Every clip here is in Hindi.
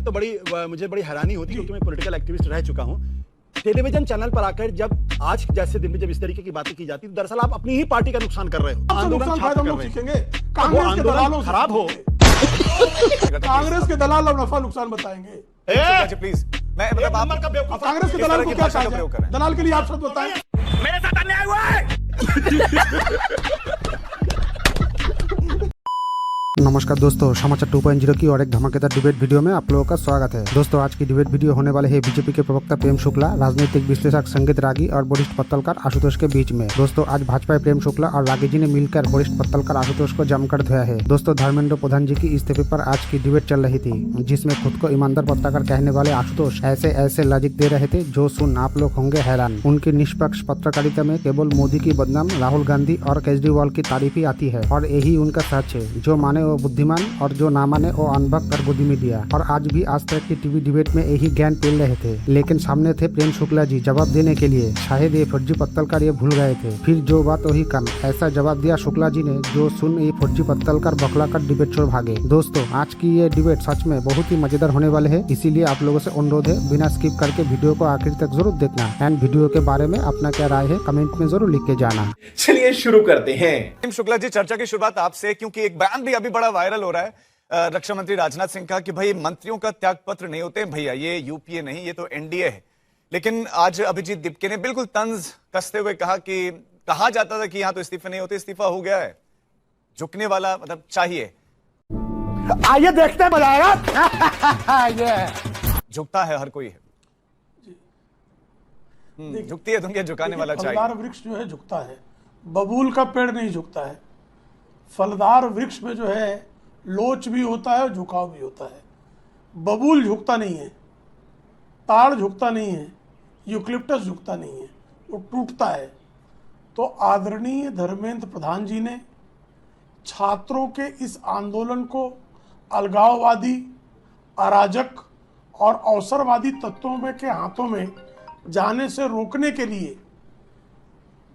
तो मुझे बड़ी हैरानी होती है, क्योंकि मैं पॉलिटिकल एक्टिविस्ट रह चुका हूं। टेलीविजन चैनल पर आकर जब आज जैसे दिन में जब इस तरीके की बातें की जाती है, तो दरअसल आप अपनी ही पार्टी का नुकसान कर रहे हो। आंदोलन छात्र कर रहे हैं, कांग्रेस के दलालों खराब हो, कांग्रेस के दलाल और नफा नुकसान बताएंगे। प्लीज, मैं मतलब आप कांग्रेस के दलाल को क्या कहा जाए? दलाल के लिए आप शब्द बताएं। मेरे साथ अन्याय हुआ है। नमस्कार दोस्तों, समाचार 2.0 की और एक धमाकेदार डिबेट वीडियो में आप लोगों का स्वागत है। दोस्तों, आज की डिबेट वीडियो होने वाले है बीजेपी के प्रवक्ता प्रेम शुक्ला, राजनीतिक विश्लेषक संगीत रागी और वरिष्ठ पत्रकार आशुतोष के बीच में। दोस्तों, आज भाजपा प्रेम शुक्ला और रागी जी ने मिलकर वरिष्ठ पत्रकार आशुतोष को जमकर धोया है। दोस्तों, धर्मेंद्र प्रधान जी की इस्तीफे पर आज की डिबेट चल रही थी, जिसमें खुद को ईमानदार पत्रकार कहने वाले आशुतोष ऐसे लॉजिक दे रहे थे जो सुन आप लोग होंगे हैरान। उनकी निष्पक्ष पत्रकारिता में केवल मोदी की बदनाम, राहुल गांधी और केजरीवाल की तारीफ ही आती है, और यही उनका सच है। जो माने वो बुद्धिमान और जो ना माने वो अनभक्त और बुद्धि मीडिया। और आज भी आज तक की टीवी डिबेट में यही ज्ञान पेल रहे थे, लेकिन सामने थे प्रेम शुक्ला जी जवाब देने के लिए। शायद ये फर्जी पत्रकार ये भूल गए थे, फिर जो बात वही काम। ऐसा जवाब दिया शुक्ला जी ने जो सुन ये फर्जी पत्रकार बखलाकर डिबेट छोड़ भागे। दोस्तों, आज की ये डिबेट सच में बहुत ही मजेदार होने वाले है, इसीलिए आप लोगों से अनुरोध है बिना स्किप करके वीडियो को आखिर तक जरूर देखना। एंड वीडियो के बारे में अपना क्या राय है कमेंट में जरूर लिख के जाना। चलिए शुरू करते हैं। प्रेम शुक्ला जी, चर्चा की शुरुआत आपसे, क्योंकि एक बयान भी अभी बड़ा वायरल हो रहा है रक्षा मंत्री राजनाथ सिंह का कि भाई मंत्रियों का त्याग पत्र नहीं होते भैया, ये यूपीए नहीं, ये तो एनडीए है। लेकिन आज अभिजीत दिपके ने बिल्कुल तंज कसते हुए कहा कि कहा जाता था कि यहां तो इस्तीफे नहीं होते, इस्तीफा हो गया है। झुकने वाला मतलब चाहिए, आइए देखते हैं, मजा झुकता है हर कोई है, झुकती है दुनिया, झुकाने वाला चाहिए। फलदार वृक्ष जो है झुकता है, बबूल का पेड़ नहीं झुकता है। फलदार वृक्ष में जो है लोच भी होता है और झुकाव भी होता है। बबूल झुकता नहीं है, ताड़ झुकता नहीं है, यूकलिप्टस झुकता नहीं है, वो टूटता है। तो आदरणीय धर्मेंद्र प्रधान जी ने छात्रों के इस आंदोलन को अलगाववादी, अराजक और अवसरवादी तत्वों में के हाथों में जाने से रोकने के लिए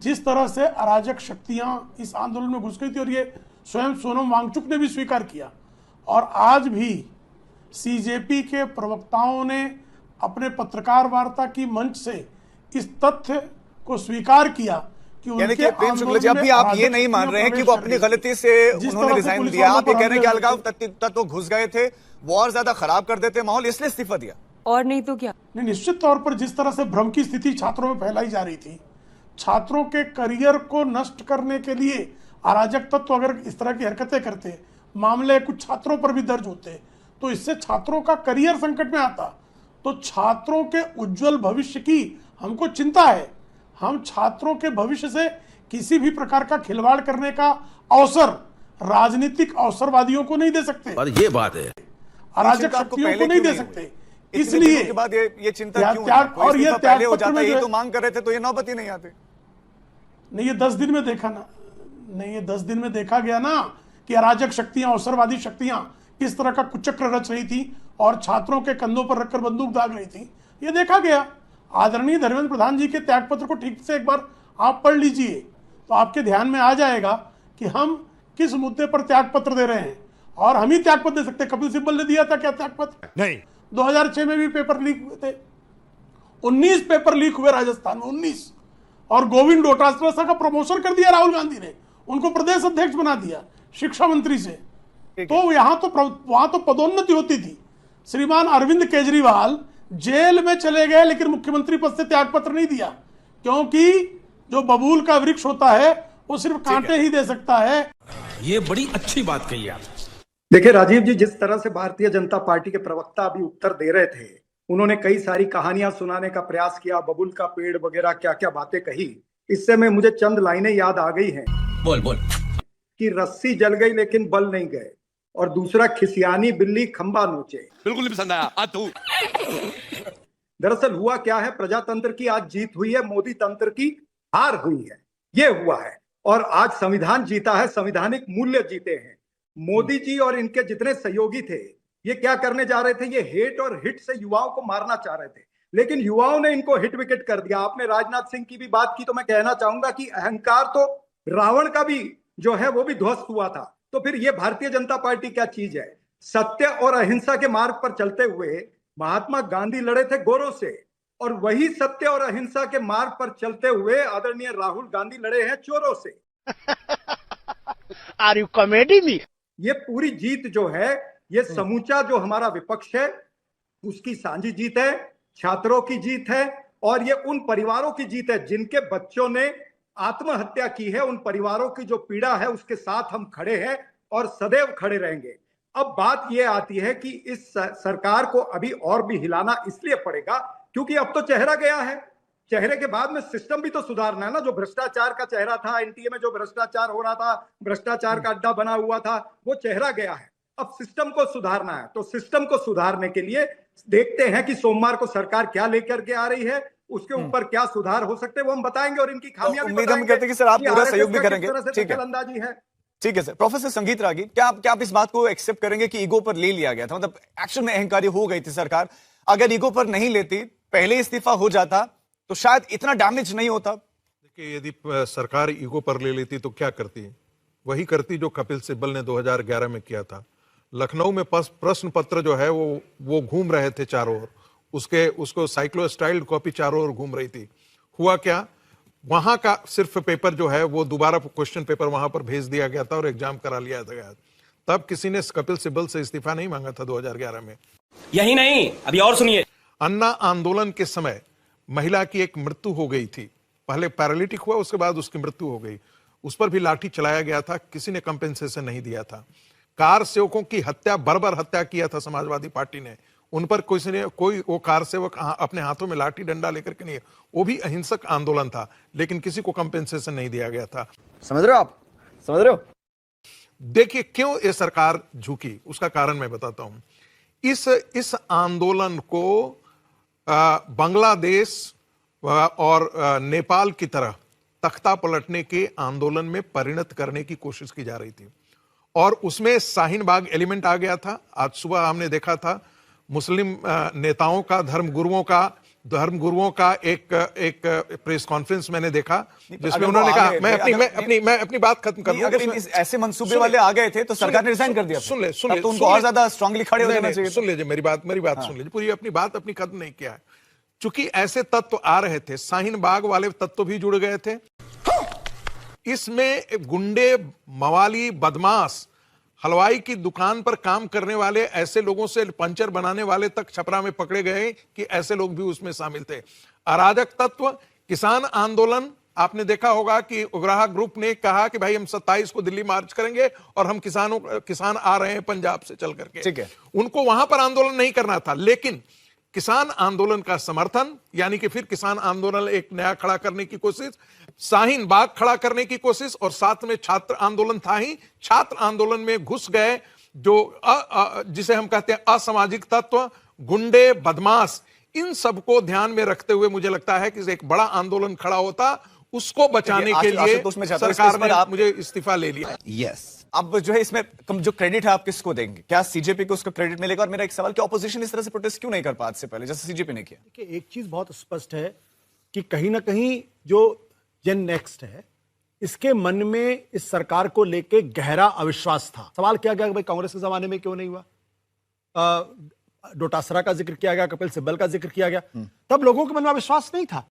जिस तरह से अराजक शक्तियां इस आंदोलन में घुस गई थी, और ये स्वयं सोनम वांगचुक ने भी स्वीकार किया, और आज भी सीजेपी के प्रवक्ताओं ने अपने पत्रकार वार्ता की मंच से इस तथ्य को स्वीकार किया कि उनके प्रेम शुक्ला जी, अभी आप ये नहीं मान रहे हैं कि वो अपनी गलती से उन्होंने रिजाइन दिया, आप ये कह रहे हैं कि अलगाव तत्व घुस गए थे, वो और ज्यादा खराब कर देते माहौल, इसलिए इस्तीफा दिया? और नहीं तो क्या। नहीं, निश्चित तौर पर जिस तरह से भ्रम की स्थिति छात्रों में फैलाई जा रही थी, छात्रों के करियर को नष्ट करने के लिए अराजक तत्व अगर इस तरह की हरकतें करते, मामले कुछ छात्रों पर भी दर्ज होते, तो इससे छात्रों का करियर संकट में आता। तो छात्रों के उज्जवल भविष्य की हमको चिंता है। हम छात्रों के भविष्य से किसी भी प्रकार का खिलवाड़ करने का अवसर राजनीतिक अवसरवादियों को नहीं दे सकते, और ये बात है अराजक शक्तियों को नहीं दे सकते। इसलिए के बाद ये चिंता क्यों त्याग, और ये पहले हो त्याग जाता, पत्र ये में तो मांग कर रहे थे, तो ये नौबत ही नहीं आते। नहीं, ये 10 दिन में देखा ना, नहीं ये 10 दिन में देखा गया ना कि अराजक शक्तियां, अवसरवादी शक्तियां किस तरह का कुचक्र रच रही थी और छात्रों के कंधों पर रखकर बंदूक दाग रही थी, ये देखा गया। आदरणीय धर्मेंद्र प्रधान जी के त्यागपत्र को ठीक से एक बार आप पढ़ लीजिए, तो आपके ध्यान में आ जाएगा कि हम किस मुद्दे पर त्यागपत्र दे रहे हैं। और हम ही त्यागपत्र दे सकते। कपिल सिब्बल ने दिया था क्या त्यागपत्र? नहीं। 2006 में भी पेपर लीक हुए थे, 19 पेपर लीक हुए राजस्थान में, 19। और गोविंद डोटासरा का प्रमोशन कर दिया राहुल गांधी ने, उनको प्रदेश अध्यक्ष बना दिया शिक्षा मंत्री से। तो वहां तो पदोन्नति होती थी। श्रीमान अरविंद केजरीवाल जेल में चले गए, लेकिन मुख्यमंत्री पद से त्यागपत्र नहीं दिया, क्योंकि जो बबूल का वृक्ष होता है वो सिर्फ कांटे ही दे सकता है। ये बड़ी अच्छी बात कही आप। देखिए राजीव जी, जिस तरह से भारतीय जनता पार्टी के प्रवक्ता अभी उत्तर दे रहे थे, उन्होंने कई सारी कहानियां सुनाने का प्रयास किया, बबुल का पेड़ वगैरह क्या क्या बातें कही। इससे में मुझे चंद लाइनें याद आ गई हैं। बोल कि रस्सी जल गई लेकिन बल नहीं गए, और दूसरा खिसियानी बिल्ली खंबा नोचे। बिल्कुल नहीं पसंद आया। दरअसल हुआ क्या है, प्रजातंत्र की आज जीत हुई है, मोदी तंत्र की हार हुई है, ये हुआ है। और आज संविधान जीता है, संवैधानिक मूल्य जीते हैं। मोदी जी और इनके जितने सहयोगी थे, ये क्या करने जा रहे थे, ये हेट और हिट से युवाओं को मारना चाह रहे थे, लेकिन युवाओं ने इनको हिट विकेट कर दिया। आपने राजनाथ सिंह की भी बात की, तो मैं कहना चाहूंगा कि अहंकार तो रावण का भी जो है वो भी ध्वस्त हुआ था। तो फिर ये भारतीय जनता पार्टी क्या चीज है? सत्य और अहिंसा के मार्ग पर चलते हुए महात्मा गांधी लड़े थे गोरों से, और वही सत्य और अहिंसा के मार्ग पर चलते हुए आदरणीय राहुल गांधी लड़े हैं चोरों से। आर यू कॉमेडी मी? ये पूरी जीत जो है, ये समूचा जो हमारा विपक्ष है उसकी साझी जीत है, छात्रों की जीत है, और ये उन परिवारों की जीत है जिनके बच्चों ने आत्महत्या की है। उन परिवारों की जो पीड़ा है उसके साथ हम खड़े हैं और सदैव खड़े रहेंगे। अब बात ये आती है कि इस सरकार को अभी और भी हिलाना इसलिए पड़ेगा क्योंकि अब तो चेहरा गया है। चेहरे के बाद में सिस्टम भी तो सुधारना है ना। जो भ्रष्टाचार का चेहरा था, एनटीए में जो भ्रष्टाचार हो रहा था, भ्रष्टाचार का अड्डा बना हुआ था, वो चेहरा गया है। अब सिस्टम को सुधारना है, तो सिस्टम को सुधारने के लिए देखते हैं कि सोमवार को सरकार क्या लेकर के आ रही है, उसके ऊपर क्या सुधार हो सकते हैं वो हम बताएंगे, और इनकी खामियां भी उम्मीद हम करते हैं कि सर आप पूरा सहयोग भी करेंगे। ठीक है, अंदाजी है। ठीक है सर। प्रोफेसर संगीत रागी, क्या आप इस बात को एक्सेप्ट करेंगे कि ईगो पर ले लिया गया था? मतलब एक्शन में अहंकारी हो गई थी सरकार। अगर ईगो पर नहीं लेती, पहले इस्तीफा हो जाता तो शायद इतना डैमेज नहीं होता। देखिए, यदि सरकार ईगो पर ले लेती तो क्या करती? वही करती जो कपिल सिब्बल ने 2011 में किया था। लखनऊ में प्रश्न पत्र जो है वो घूम रहे थे चारों ओर, उसको साइक्लोस्टाइल्ड कॉपी चारों ओर घूम रही थी। हुआ क्या, वहां का सिर्फ पेपर जो है वो दोबारा क्वेश्चन पेपर वहां पर भेज दिया गया था और एग्जाम करा लिया गया। तब किसी ने कपिल सिब्बल से इस्तीफा नहीं मांगा था 2011 में। यही नहीं, अभी और सुनिए। अन्ना आंदोलन के समय महिला की एक मृत्यु हो गई थी। पहले पैरालिटिक हुआ, उसके बाद उसकी मृत्यु हो गई। उस पर भी लाठी चलाया गया था, किसी ने कंपेंसेशन नहीं दिया था। कार सेवकों की हत्या, बर्बर हत्या किया था समाजवादी पार्टी ने, उन पर कोई वो कार सेवक अपने हाथों में लाठी डंडा लेकर के नहीं, वो भी अहिंसक आंदोलन था, लेकिन किसी को कंपेंसेशन नहीं दिया गया था। समझ रहे हो आप? समझ रहे हो? देखिए क्यों ये सरकार झुकी, उसका कारण मैं बताता हूं। इस आंदोलन को बांग्लादेश और नेपाल की तरह तख्ता पलटने के आंदोलन में परिणत करने की कोशिश की जा रही थी, और उसमें शाहीन बाग एलिमेंट आ गया था। आज सुबह हमने देखा था मुस्लिम नेताओं का, धर्मगुरुओं का एक प्रेस कॉन्फ्रेंस मैंने देखा, जिसमें उन्होंने कहा, मैं अपनी बात खत्म कर दूं। अगर ऐसे मंसूबे वाले आ गए थे तो सरकार ने रिजाइन कर दिया। सुन ले, तो उनको और ज्यादा स्ट्रांगली खड़े हो जाना चाहिए। सुन लीजिए मेरी बात सुन लीजिए पूरी। अपनी बात खत्म नहीं किया है। चूंकि ऐसे तत्व आ रहे थे, शाहीन बाग वाले तत्व भी जुड़ गए थे इसमें। गुंडे, मवाली, बदमाश, हलवाई की दुकान पर काम करने वाले, ऐसे लोगों से पंचर बनाने वाले तक छपरा में पकड़े गए कि ऐसे लोग भी उसमें शामिल थे। अराजक तत्व, किसान आंदोलन, आपने देखा होगा कि उग्राह ग्रुप ने कहा कि भाई हम 27 को दिल्ली मार्च करेंगे और हम किसान आ रहे हैं पंजाब से चल करके। ठीक है, उनको वहां पर आंदोलन नहीं करना था, लेकिन किसान आंदोलन का समर्थन, यानी कि फिर किसान आंदोलन एक नया खड़ा करने की कोशिश, शाहीन बाग खड़ा करने की कोशिश, और साथ में छात्र आंदोलन था ही। छात्र आंदोलन में घुस गए जो जिसे हम कहते हैं असामाजिक तत्व, गुंडे, बदमाश, इन सबको ध्यान में रखते हुए मुझे लगता है कि एक बड़ा आंदोलन खड़ा होता। उसको बचाने के लिए सरकार ने मुझे इस्तीफा ले लिया। यस, अब जो है इसमें जो क्रेडिट है आप किसको देंगे? क्या सीजेपी को उसका क्रेडिट मिलेगा? और मेरा एक सवाल कि ऑपोजिशन इस तरह से प्रोटेस्ट क्यों नहीं कर पाती से पहले, जैसे सीजेपी ने किया? देखिए, एक चीज बहुत स्पष्ट है कि कहीं ना कहीं जो जेन नेक्स्ट है, इसके मन में इस सरकार को लेके गहरा अविश्वास था। सवाल किया गया कि भाई कांग्रेस के जमाने में क्यों नहीं हुआ, डोटासरा का जिक्र किया गया, कपिल सिब्बल का जिक्र किया गया, तब लोगों के मन में अविश्वास नहीं था।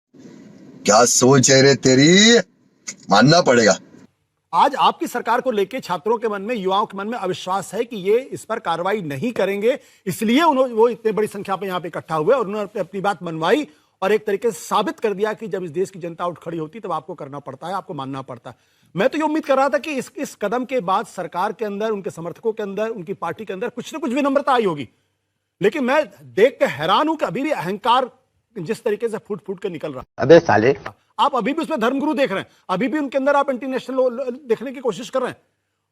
क्या सोच है रे तेरी, मानना पड़ेगा। आज आपकी सरकार को लेके छात्रों के मन में, युवाओं के मन में अविश्वास है कि ये इस पर कार्रवाई नहीं करेंगे, इसलिए वो इतने बड़ी संख्या में यहां पे इकट्ठा हुए और उन्होंने अपनी बात मनवाई और एक तरीके से साबित कर दिया कि जब इस देश की जनता उठ खड़ी होती तब आपको करना पड़ता है, आपको मानना पड़ता है। मैं तो ये उम्मीद कर रहा था कि इस कदम के बाद सरकार के अंदर, उनके समर्थकों के अंदर, उनकी पार्टी के अंदर कुछ ना कुछ विनम्रता आई होगी, लेकिन मैं देख के हैरान हूं कि अभी भी अहंकार जिस तरीके से फूट फूट के निकल रहा है। अबे साले, आप अभी भी उसमें धर्मगुरु देख रहे हैं, अभी भी उनके अंदर आप इंटरनेशनल देखने की कोशिश कर रहे हैं।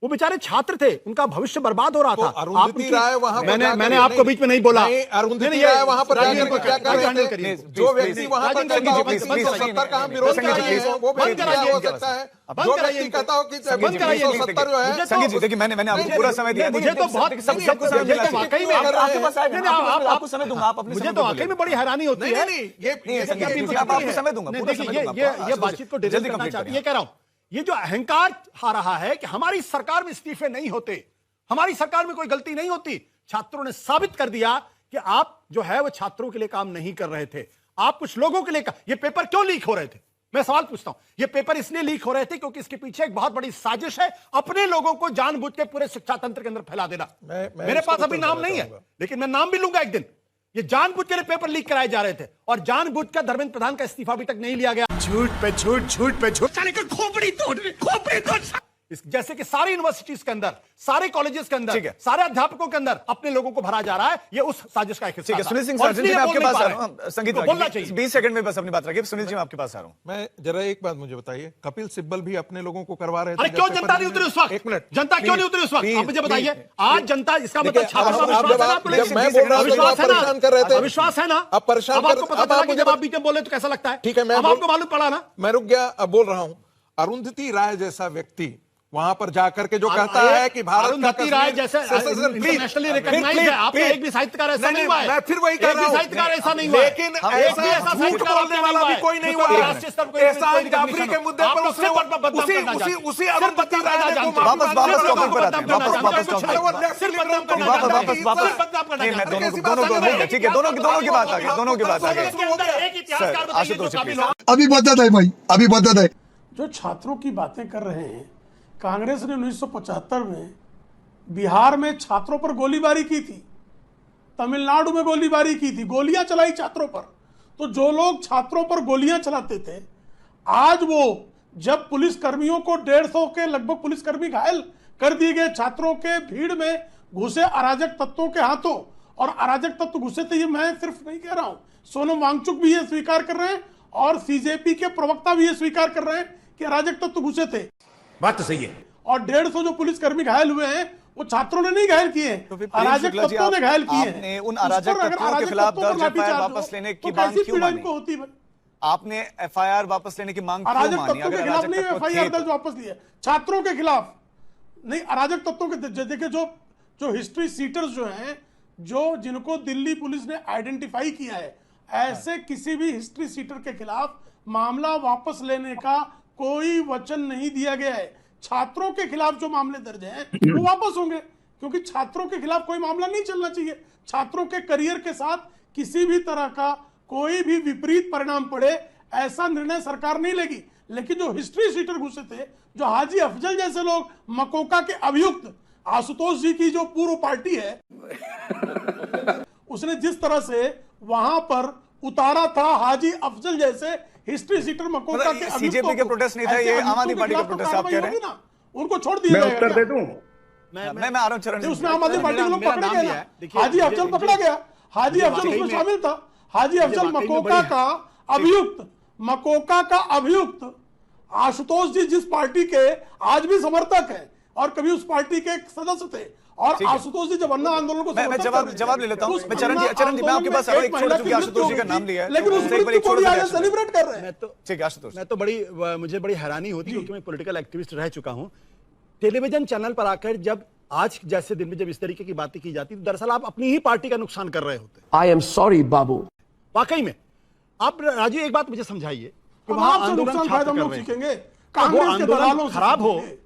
वो बेचारे छात्र थे, उनका भविष्य बर्बाद हो रहा था। अरुंधति राय वहां पर मैंने आपको बीच में नहीं बोला। अरुंधति राय वहां पर जाकर क्या कर रहे थे? जो व्यक्ति वहां पर कहता हो कि 370 का हम विरोध कर रहे हैं, वो भी हो सकता है। जो व्यक्ति कहता हो कि 370 जो है, संगीत जी देखिए, मैंने आपको पूरा समय दिया। मुझे तो बहुत सबको समय मिला, वाकई में आपको समय दूंगा, आप अपने मुझे तो वाकई में बड़ी हैरानी होती है। आपको समय दूंगा, ये बातचीत को जल्दी करना चाहती है। ये कह रहा हूं, ये जो अहंकार आ रहा है कि हमारी सरकार में इस्तीफे नहीं होते, हमारी सरकार में कोई गलती नहीं होती, छात्रों ने साबित कर दिया कि आप जो है वो छात्रों के लिए काम नहीं कर रहे थे, आप कुछ लोगों के लिए ये पेपर क्यों लीक हो रहे थे? मैं सवाल पूछता हूं, ये पेपर इसलिए लीक हो रहे थे क्योंकि इसके पीछे एक बहुत बड़ी साजिश है, अपने लोगों को जानबूझ के पूरे शिक्षा तंत्र के अंदर फैला देना। मेरे पास अभी नाम नहीं है, लेकिन मैं नाम भी लूंगा एक दिन। ये जानबूझ के पेपर लीक कराए जा रहे थे और जानबूझ कर धर्मेंद्र प्रधान का इस्तीफा अभी तक नहीं लिया गया। झूठ पे झूठ, झूठ पे झूठ, साले का खोपड़ी तोड़। जैसे कि सारी यूनिवर्सिटीज के अंदर, सारे कॉलेजेस के अंदर, सारे अध्यापकों के अंदर अपने लोगों को भरा जा रहा है, ये उस साजिश का एक हिस्सा था। सुनील सिंह और सार्जन जी, इसलिए मैं आपके बोल पास नहीं आ पा रहा रहे हूं। संगीत तो बोलना चाहिए। 20 सेकंड में बस अपनी बात रखिए। सुनील जी, मैं आपके पास आ रहा हूं। मैं जरा एक बात मुझे बताइए, कपिल सिब्बल भी अपने लोगों को करवा रहे थे। अरे क्यों जनता नहीं उतरी उस वक्त? एक मिनट, जनता क्यों नहीं उतरी उस वक्त? आप मुझे बताइए। आज जनता, इसका मतलब देखिए, छात्रों का आप विश्वास है ना? जब आपको मैं लेकिन बोल रहा हूं, विश्वास है ना? परेशान कर रहे थे। विश्वास है ना? आप परेशान अब आपको कर- पता अब चला आप कि मुझे जब आप बीच में बोले तो कैसा लगता है? ठीक है, मैं अब आपको मालूम पड़ा ना? मैं रुक गया, अब बोल रहा हूं। अरुंधति राय जैसा व्यक्ति वहां पर जाकर के जो कहता है कि भारत का अरुंधति राय जैसे इंटरनेशनली रिकॉग्नाइज्ड है, आप एक भी साहित्यकार ऐसा नहीं हुआ है। मैं फिर वही कह रहा हूं, साहित्यकार ऐसा नहीं हुआ है। लेकिन एक भी ऐसा ऐसा झूठ साहित्यकार बोलने वाला भी कोई नहीं हुआ है। एहसान जाफरी के मुद्दे पर उसी अरुंधति राय ने वापस टॉपिक पर आते हैं। वापस टॉपिक पर। नहीं, मैं दोनों को ठीक है, दोनों की बात आ गई, दोनों की बात आ गई। Sir, Ashutosh ji, please। अभी बता दे भाई, अभी बता दे। जो छात्रों की बातें कर रहे हैं, कांग्रेस ने 1975 में बिहार में छात्रों पर गोलीबारी की थी, तमिलनाडु में गोलीबारी की थी, गोलियां चलाई छात्रों पर। तो जो लोग छात्रों पर गोलियां चलाते थे, आज वो जब पुलिस कर्मियों को 150 के लगभग पुलिसकर्मी घायल कर दिए गए छात्रों के भीड़ में घुसे अराजक तत्वों के हाथों, और अराजक तत्व घुसे थे, ये मैं सिर्फ नहीं कह रहा हूं, सोनम वांगचुक भी ये स्वीकार कर रहे हैं और सीजेपी के प्रवक्ता भी ये स्वीकार कर रहे हैं कि अराजक तत्व घुसे थे। बात तो सही है। और 150 जो पुलिसकर्मी घायल हुए हैं, वो छात्रों ने नहीं घायल किए, तो फिर प्रेम अराजक शुक्ला जी, तत्वों ने घायल किए आपने हैं। उन उस पर अराजक अगर तत्वों के अराजक खिलाफ तत्वों पर दर्ज लाठीचार्ज एफआईआर हो, वापस लेने की तो मांग कैसी क्यों पीड़ा मानी? इनको होती है? आपने एफआईआर वापस लेने की मांग क्यों अराजक मानी? तत्वों अगर के खिलाफ अराजक नहीं तत्व एफआईआर थे दर्ज तो? वापस लिए, छात्रों के खिलाफ नहीं, अराजक तत्वों के देखिए, जो हिस्ट्री सीटर्स जो हैं, जो जिनको दिल्ली पुलिस ने आइडेंटिफाई किया है, ऐसे किसी भी हिस्ट्री सीटर के खिलाफ मामला वापस लेने का कोई वचन नहीं दिया गया है। छात्रों के खिलाफ जो मामले दर्ज हैं वो वापस होंगे, क्योंकि छात्रों के खिलाफ कोई मामला नहीं चलना चाहिए। छात्रों के करियर के साथ किसी भी तरह का कोई भी विपरीत परिणाम पड़े, ऐसा निर्णय सरकार नहीं लेगी। लेकिन जो हिस्ट्री सीटर घुसे थे, जो हाजी अफजल जैसे लोग, मकोका के अभियुक्त, आशुतोष जी की जो पूर्व पार्टी है, उसने जिस तरह से वहां पर उतारा था हाजी अफजल जैसे हिस्ट्री सीटर मकोका के अभियुक्तों सीजेपी के को, प्रोटेस्ट नहीं था, ऐसे ये आम आदमी अभियुक्तों पार्टी के का खिलाफ तो प्रोटेस्ट आप कह रहे हैं? कार्रवाई होगी ना, उनको छोड़ दिया मैं जाएगा उत्तर दे क्या? दूं? मैं आ रहा हूं चरण जी। उसमें आम आदमी पार्टी के लोग मेरा पकड़े नाम गए लिया ना, है। देखिए, हाजी अफजल पकड़ा गया, हाजी अफजल उसमें शामिल था। हाजी अफजल मकोका का अभियुक्त, मकोका का अभियुक्त आशुतोष जी जिस पार्टी के आज भी समर्थक हैं और कभी उस पार्टी के सदस्य थे, और आशुतोष जी जब अन्ना आंदोलन को मैं समर्थन जवाब कर रहे थे, जवाब ले लेता हूं। तो उस मैं चरण जी अन्ना मैं आपके पास आ रहा हूं। एक आंदोलन में छोटा एक चूंकि महिला की आशुतोष जी का मृत्यु नाम हुई लिया है, थी, लेकिन तो उस एक बार मृत्यु को छोटा भी सा आज रिएक्शन सेलिब्रेट कर रहे हैं। ठीक है आशुतोष। मैं तो मुझे बड़ी हैरानी होती है, क्योंकि मैं पॉलिटिकल एक्टिविस्ट रह चुका हूं। टेलीविजन चैनल पर आकर जब आज जैसे दिन में जब इस तरीके की बातें की जाती, तो दरअसल आप अपनी ही पार्टी का नुकसान कर रहे होते। आई एम सॉरी बाबू। वाकई में आप राजू एक बात मुझे समझाइए कि अब वहां आपसे आंदोलन नुकसान छात्र फायदा हम कर लोग रहे हैं, सीखेंगे, तो वो कांग्रेस के दलालों आंदोलन से खराब हो, सीखेंगे।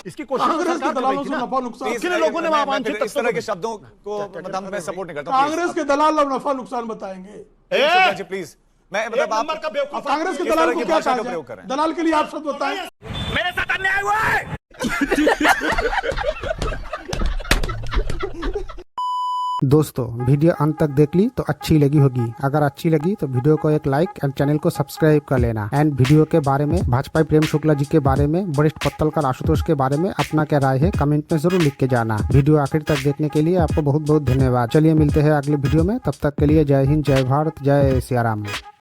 इसकी कोशिश कांग्रेस सरकार के कर रही दलालों थी से ना। नफा नुकसान, Please, किन लोगों ने वहां मैं वांछित इस तरह के तत्वों शब्दों को मतलब मैं सपोर्ट नहीं करता हूं। कांग्रेस के दलाल लोग नफा नुकसान बताएंगे। प्लीज जी, प्लीज। मैं मतलब एक नंबर का आप बेवकूफ अब कांग्रेस के किस दलाल तरह को की क्या भाषा कहा का जाए? प्रयोग कर रहे हैं? दलाल के लिए आप शब्द बताएं। मेरे साथ अन्याय हुआ है। दोस्तों वीडियो अंत तक देख ली तो अच्छी लगी होगी। अगर अच्छी लगी तो वीडियो को एक लाइक एंड चैनल को सब्सक्राइब कर लेना। एंड वीडियो के बारे में, भाजपा प्रेम शुक्ला जी के बारे में, वरिष्ठ पत्तलकार आशुतोष के बारे में अपना क्या राय है कमेंट में जरूर लिख के जाना। वीडियो आखिर तक देखने के लिए आपको बहुत बहुत धन्यवाद। चलिए मिलते हैं अगले वीडियो में, तब तक के लिए जय हिंद, जय भारत, जय सिया राम।